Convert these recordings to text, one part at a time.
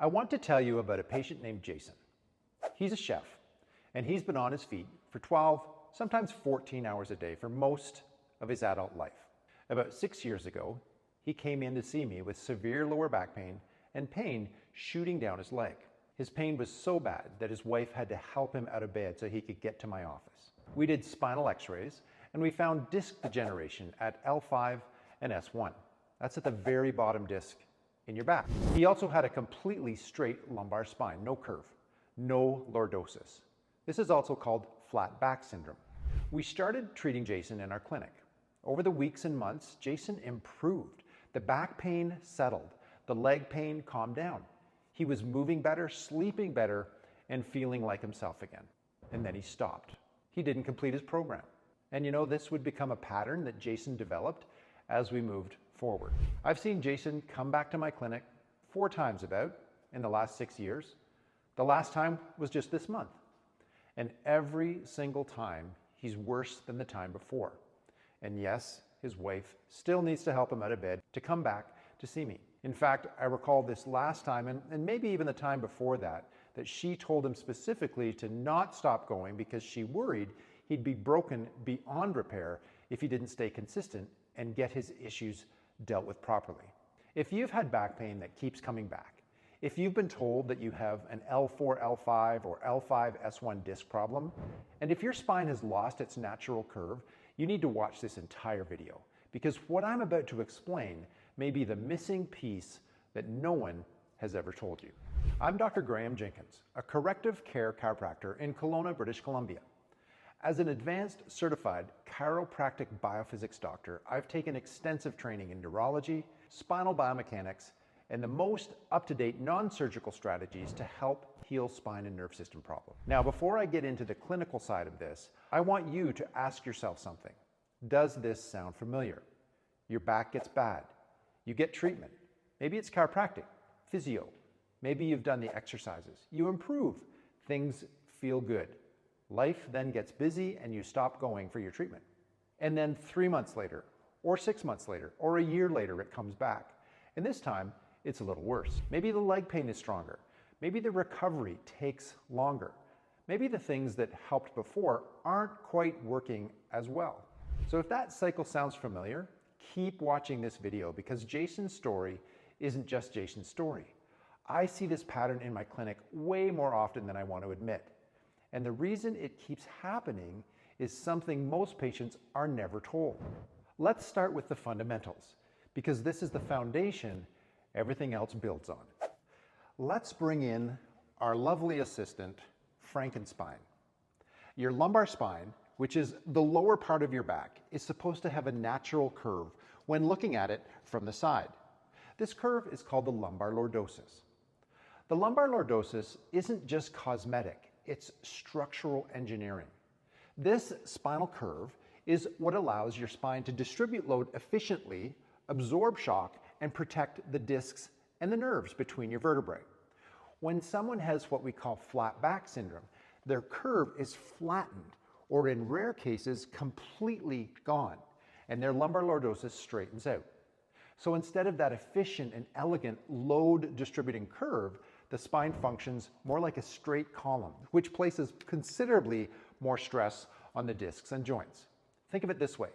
I want to tell you about a patient named Jason. He's a chef, and he's been on his feet for 12, sometimes 14 hours a day for most of his adult life. About 6 years ago, he came in to see me with severe lower back pain and pain shooting down his leg. His pain was so bad that his wife had to help him out of bed so he could get to my office. We did spinal x-rays, and we found disc degeneration at L5 and S1. That's at the very bottom disc in your back. He also had a completely straight lumbar spine, no curve, no lordosis. This is also called flat back syndrome. We started treating Jason in our clinic. Over the weeks and months, Jason improved. The back pain settled. The leg pain calmed down. He was moving better, sleeping better, and feeling like himself again. And then he stopped. He didn't complete his program. And you know, this would become a pattern that Jason developed as we moved forward. I've seen Jason come back to my clinic 4 times about in the last 6 years. The last time was just this month. And every single time, he's worse than the time before. And yes, his wife still needs to help him out of bed to come back to see me. In fact, I recall this last time, and maybe even the time before that she told him specifically to not stop going because she worried he'd be broken beyond repair if he didn't stay consistent and get his issues dealt with properly. If you've had back pain that keeps coming back, if you've been told that you have an L4-L5 or L5-S1 disc problem, and if your spine has lost its natural curve, you need to watch this entire video, because what I'm about to explain may be the missing piece that no one has ever told you. I'm Dr. Graham Jenkins, a corrective care chiropractor in Kelowna, British Columbia. As an advanced certified chiropractic biophysics doctor, I've taken extensive training in neurology, spinal biomechanics, and the most up-to-date non-surgical strategies to help heal spine and nerve system problems. Now, before I get into the clinical side of this, I want you to ask yourself something. Does this sound familiar? Your back gets bad. You get treatment. Maybe it's chiropractic, physio. Maybe you've done the exercises. You improve. Things feel good. Life then gets busy and you stop going for your treatment. And then 3 months later, or 6 months later, or a year later, it comes back. And this time, it's a little worse. Maybe the leg pain is stronger. Maybe the recovery takes longer. Maybe the things that helped before aren't quite working as well. So if that cycle sounds familiar, keep watching this video, because Jason's story isn't just Jason's story. I see this pattern in my clinic way more often than I want to admit. And the reason it keeps happening is something most patients are never told. Let's start with the fundamentals, because this is the foundation everything else builds on. Let's bring in our lovely assistant, Frankenspine. Your lumbar spine, which is the lower part of your back, is supposed to have a natural curve when looking at it from the side. This curve is called the lumbar lordosis. The lumbar lordosis isn't just cosmetic, it's structural engineering. This spinal curve is what allows your spine to distribute load efficiently, absorb shock, and protect the discs and the nerves between your vertebrae. When someone has what we call flat back syndrome, their curve is flattened, or in rare cases, completely gone, and their lumbar lordosis straightens out. So instead of that efficient and elegant load distributing curve, the spine functions more like a straight column, which places considerably more stress on the discs and joints. Think of it this way.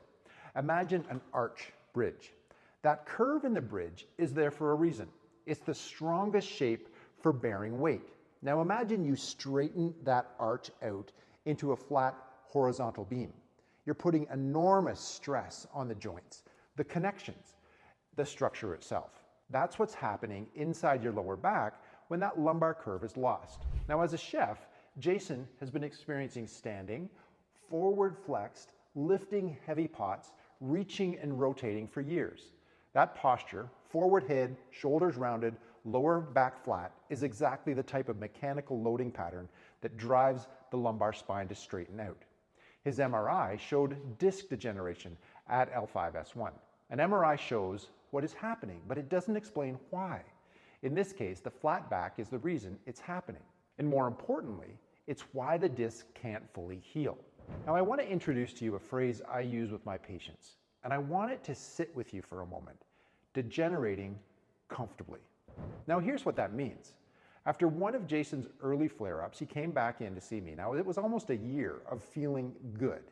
Imagine an arch bridge. That curve in the bridge is there for a reason. It's the strongest shape for bearing weight. Now imagine you straighten that arch out into a flat horizontal beam. You're putting enormous stress on the joints, the connections, the structure itself. That's what's happening inside your lower back when that lumbar curve is lost. Now, as a chef, Jason has been experiencing standing, forward flexed, lifting heavy pots, reaching and rotating for years. That posture, forward head, shoulders rounded, lower back flat, is exactly the type of mechanical loading pattern that drives the lumbar spine to straighten out. His MRI showed disc degeneration at L5-S1. An MRI shows what is happening, but it doesn't explain why. In this case, the flat back is the reason it's happening. And more importantly, it's why the disc can't fully heal. Now, I want to introduce to you a phrase I use with my patients, and I want it to sit with you for a moment. Degenerating comfortably. Now, here's what that means. After one of Jason's early flare-ups, he came back in to see me. Now, it was almost a year of feeling good.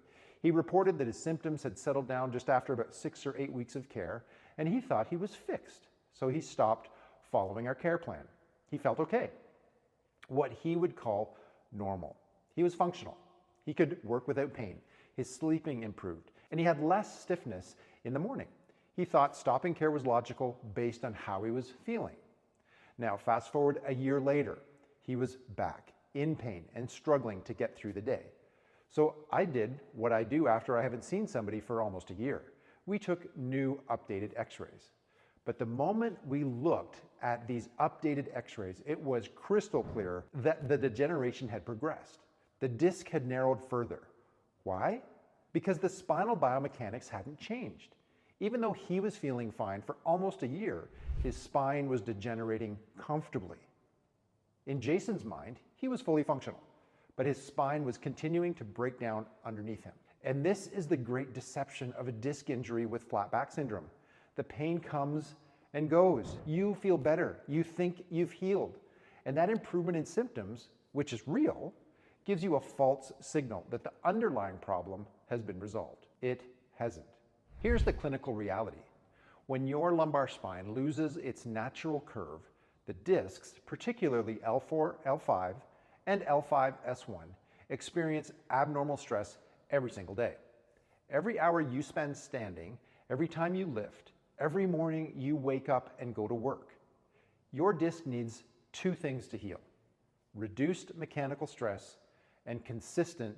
He reported that his symptoms had settled down just after about 6 or 8 weeks of care, and he thought he was fixed. So he stopped following our care plan. He felt okay, what he would call normal. He was functional. He could work without pain. His sleeping improved, and he had less stiffness in the morning. He thought stopping care was logical based on how he was feeling. Now, fast forward a year later, he was back in pain and struggling to get through the day. So I did what I do after I haven't seen somebody for almost a year. We took new updated x-rays. But the moment we looked at these updated x-rays, it was crystal clear that the degeneration had progressed. The disc had narrowed further. Why? Because the spinal biomechanics hadn't changed. Even though he was feeling fine for almost a year, his spine was degenerating comfortably. In Jason's mind, he was fully functional, but his spine was continuing to break down underneath him. And this is the great deception of a disc injury with flat back syndrome. The pain comes and goes. You feel better. You think you've healed. And that improvement in symptoms, which is real, gives you a false signal that the underlying problem has been resolved. It hasn't. Here's the clinical reality. When your lumbar spine loses its natural curve, the discs, particularly L4-L5 and L5-S1, experience abnormal stress every single day. Every hour you spend standing, every time you lift, every morning you wake up and go to work, your disc needs 2 things to heal: reduced mechanical stress and consistent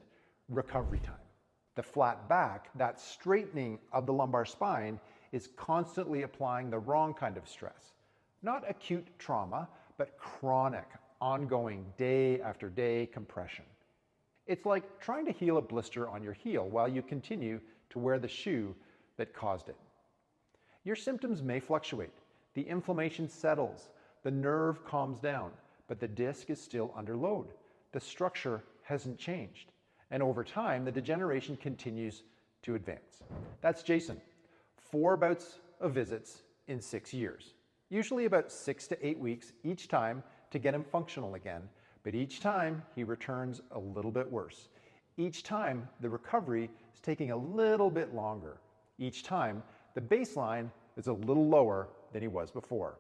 recovery time. The flat back, that straightening of the lumbar spine, is constantly applying the wrong kind of stress. Not acute trauma, but chronic, ongoing, day after day compression. It's like trying to heal a blister on your heel while you continue to wear the shoe that caused it. Your symptoms may fluctuate. The inflammation settles, the nerve calms down, but the disc is still under load. The structure hasn't changed. And over time, the degeneration continues to advance. That's Jason. 4 bouts of visits in 6 years. Usually about 6 to 8 weeks each time to get him functional again, but each time he returns a little bit worse. Each time the recovery is taking a little bit longer. Each time the baseline is a little lower than he was before.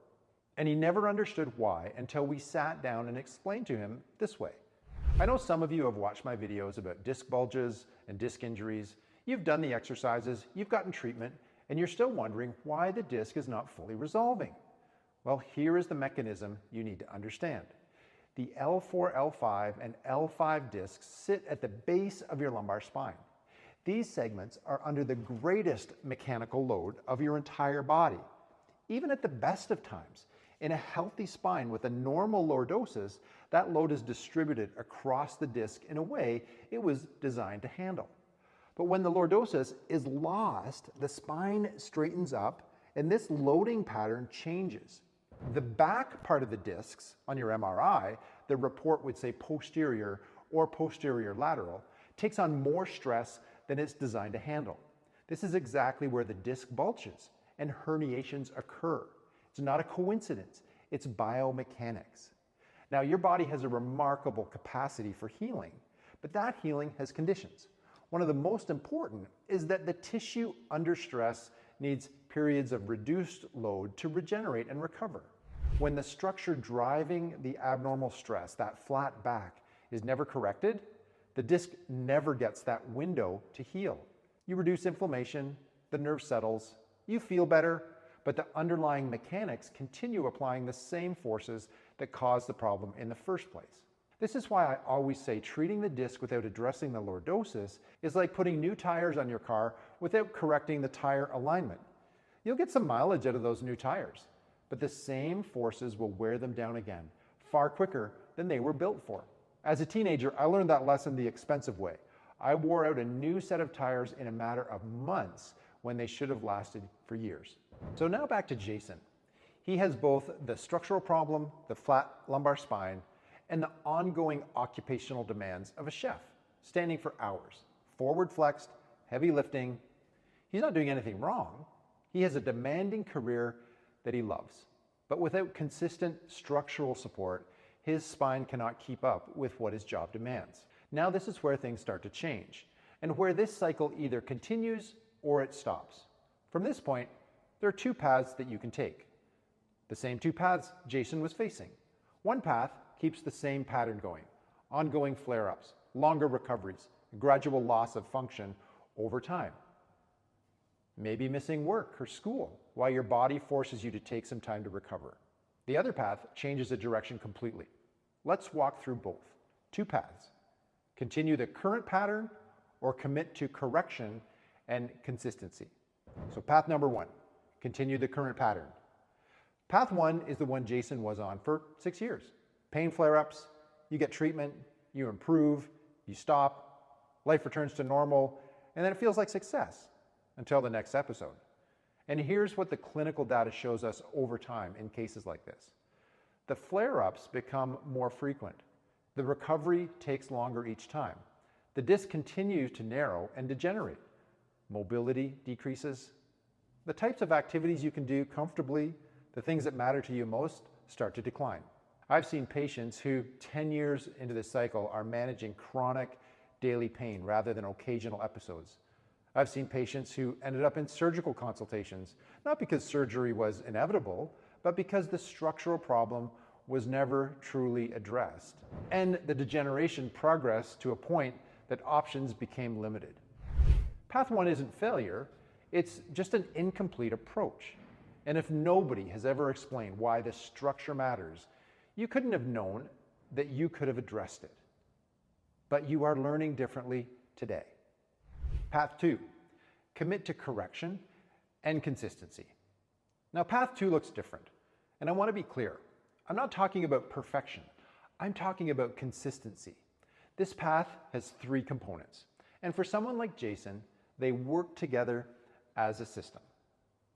And he never understood why until we sat down and explained to him this way. I know some of you have watched my videos about disc bulges and disc injuries. You've done the exercises, you've gotten treatment, and you're still wondering why the disc is not fully resolving. Well, here is the mechanism you need to understand. The L4-L5 and L5 discs sit at the base of your lumbar spine. These segments are under the greatest mechanical load of your entire body. Even at the best of times, in a healthy spine with a normal lordosis, that load is distributed across the disc in a way it was designed to handle. But when the lordosis is lost, the spine straightens up and this loading pattern changes. The back part of the discs on your MRI, the report would say posterior or posterior lateral, takes on more stress than it's designed to handle. This is exactly where the disc bulges and herniations occur. It's not a coincidence, it's biomechanics. Now, your body has a remarkable capacity for healing, but that healing has conditions. One of the most important is that the tissue under stress needs periods of reduced load to regenerate and recover. When the structure driving the abnormal stress, that flat back, is never corrected, the disc never gets that window to heal. You reduce inflammation, the nerve settles, you feel better, but the underlying mechanics continue applying the same forces that caused the problem in the first place. This is why I always say treating the disc without addressing the lordosis is like putting new tires on your car without correcting the tire alignment. You'll get some mileage out of those new tires, but the same forces will wear them down again, far quicker than they were built for. As a teenager, I learned that lesson the expensive way. I wore out a new set of tires in a matter of months when they should have lasted for years. So now back to Jason. He has both the structural problem, the flat lumbar spine, and the ongoing occupational demands of a chef, standing for hours, forward flexed, heavy lifting. He's not doing anything wrong. He has a demanding career that he loves, but without consistent structural support, his spine cannot keep up with what his job demands. Now this is where things start to change, and where this cycle either continues or it stops. From this point, there are two paths that you can take. The same two paths Jason was facing. One path keeps the same pattern going, ongoing flare-ups, longer recoveries, gradual loss of function over time. Maybe missing work or school while your body forces you to take some time to recover. The other path changes the direction completely. Let's walk through both. Two paths. Continue the current pattern or commit to correction and consistency. So path number one, continue the current pattern. Path one is the one Jason was on for 6 years. Pain flare-ups, you get treatment, you improve, you stop, life returns to normal, and then it feels like success until the next episode. And here's what the clinical data shows us over time in cases like this. The flare-ups become more frequent. The recovery takes longer each time. The disc continues to narrow and degenerate. Mobility decreases. The types of activities you can do comfortably, the things that matter to you most, start to decline. I've seen patients who 10 years into this cycle are managing chronic daily pain rather than occasional episodes. I've seen patients who ended up in surgical consultations, not because surgery was inevitable, but because the structural problem was never truly addressed. And the degeneration progressed to a point that options became limited. Path one isn't failure, it's just an incomplete approach. And if nobody has ever explained why this structure matters, you couldn't have known that you could have addressed it. But you are learning differently today. Path two, commit to correction and consistency. Now, path two looks different, and I want to be clear. I'm not talking about perfection. I'm talking about consistency. This path has three components, and for someone like Jason, they work together as a system.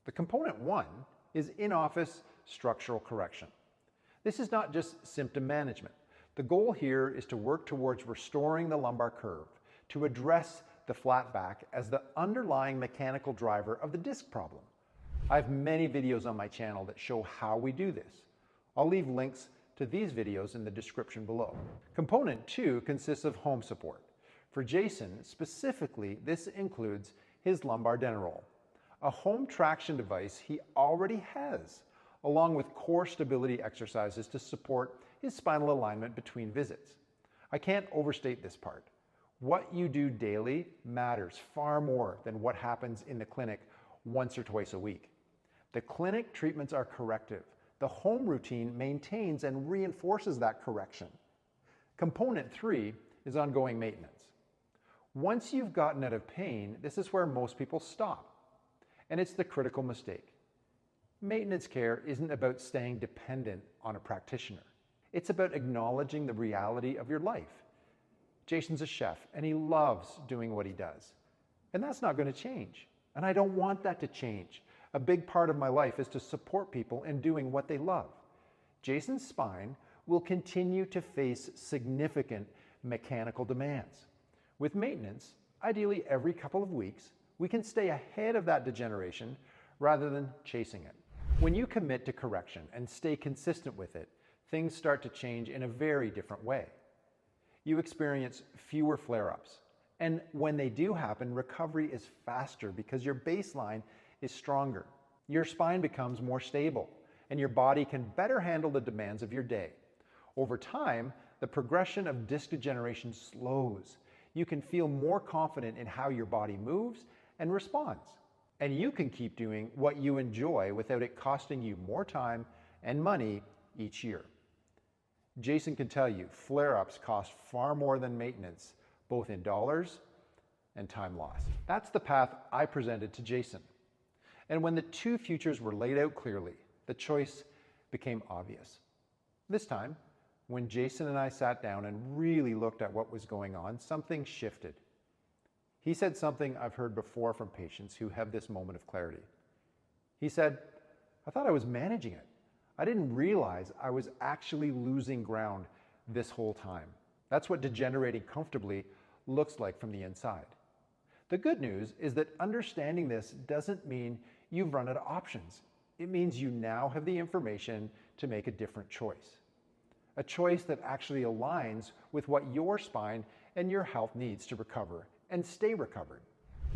The component one is in-office structural correction. This is not just symptom management. The goal here is to work towards restoring the lumbar curve, to address the flat back as the underlying mechanical driver of the disc problem. I have many videos on my channel that show how we do this. I'll leave links to these videos in the description below. Component two consists of home support. For Jason, specifically, this includes his lumbar denerol, a home traction device he already has, along with core stability exercises to support his spinal alignment between visits. I can't overstate this part. What you do daily matters far more than what happens in the clinic once or twice a week. The clinic treatments are corrective. The home routine maintains and reinforces that correction. Component three is ongoing maintenance. Once you've gotten out of pain, this is where most people stop. And it's the critical mistake. Maintenance care isn't about staying dependent on a practitioner. It's about acknowledging the reality of your life. Jason's a chef, and he loves doing what he does. And that's not going to change. And I don't want that to change. A big part of my life is to support people in doing what they love. Jason's spine will continue to face significant mechanical demands. With maintenance, ideally every couple of weeks, we can stay ahead of that degeneration rather than chasing it. When you commit to correction and stay consistent with it, things start to change in a very different way. You experience fewer flare-ups, and when they do happen, recovery is faster because your baseline is stronger. Your spine becomes more stable, and your body can better handle the demands of your day. Over time, the progression of disc degeneration slows. You can feel more confident in how your body moves and responds. And you can keep doing what you enjoy without it costing you more time and money each year. Jason can tell you, flare-ups cost far more than maintenance, both in dollars and time lost. That's the path I presented to Jason. And when the two futures were laid out clearly, the choice became obvious. This time, when Jason and I sat down and really looked at what was going on, something shifted. He said something I've heard before from patients who have this moment of clarity. He said, "I thought I was managing it. I didn't realize I was actually losing ground this whole time." That's what degenerating comfortably looks like from the inside. The good news is that understanding this doesn't mean you've run out of options. It means you now have the information to make a different choice. a choice that actually aligns with what your spine and your health needs to recover and stay recovered.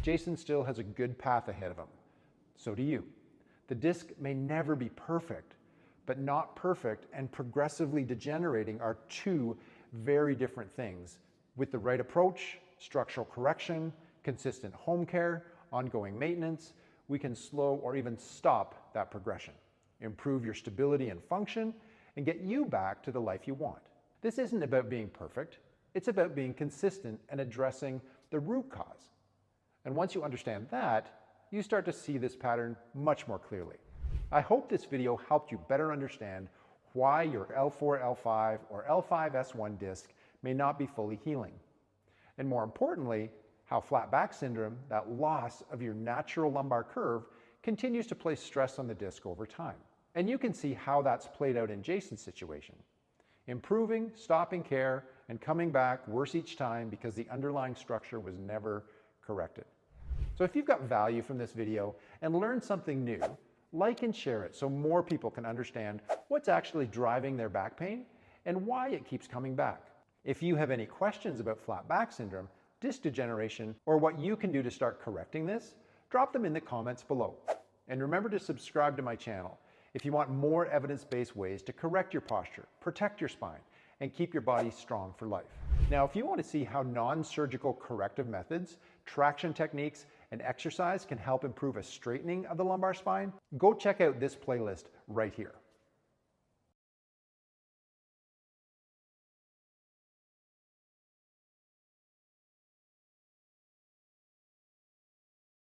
Jason still has a good path ahead of him. So do you. The disc may never be perfect, but not perfect and progressively degenerating are two very different things. With the right approach, structural correction, consistent home care, ongoing maintenance, we can slow or even stop that progression, improve your stability and function, and get you back to the life you want. This isn't about being perfect, it's about being consistent and addressing the root cause. And once you understand that, you start to see this pattern much more clearly. I hope this video helped you better understand why your L4-L5 or L5-S1 disc may not be fully healing. And more importantly, how flat back syndrome, that loss of your natural lumbar curve, continues to place stress on the disc over time. And you can see how that's played out in Jason's situation. Improving, stopping care, and coming back worse each time because the underlying structure was never corrected. So if you've got value from this video and learned something new, like and share it so more people can understand what's actually driving their back pain and why it keeps coming back. If you have any questions about flat back syndrome, disc degeneration, or what you can do to start correcting this, drop them in the comments below. And remember to subscribe to my channel if you want more evidence-based ways to correct your posture, protect your spine, and keep your body strong for life. Now, if you want to see how non-surgical corrective methods, traction techniques, and exercise can help improve a straightening of the lumbar spine, go check out this playlist right here.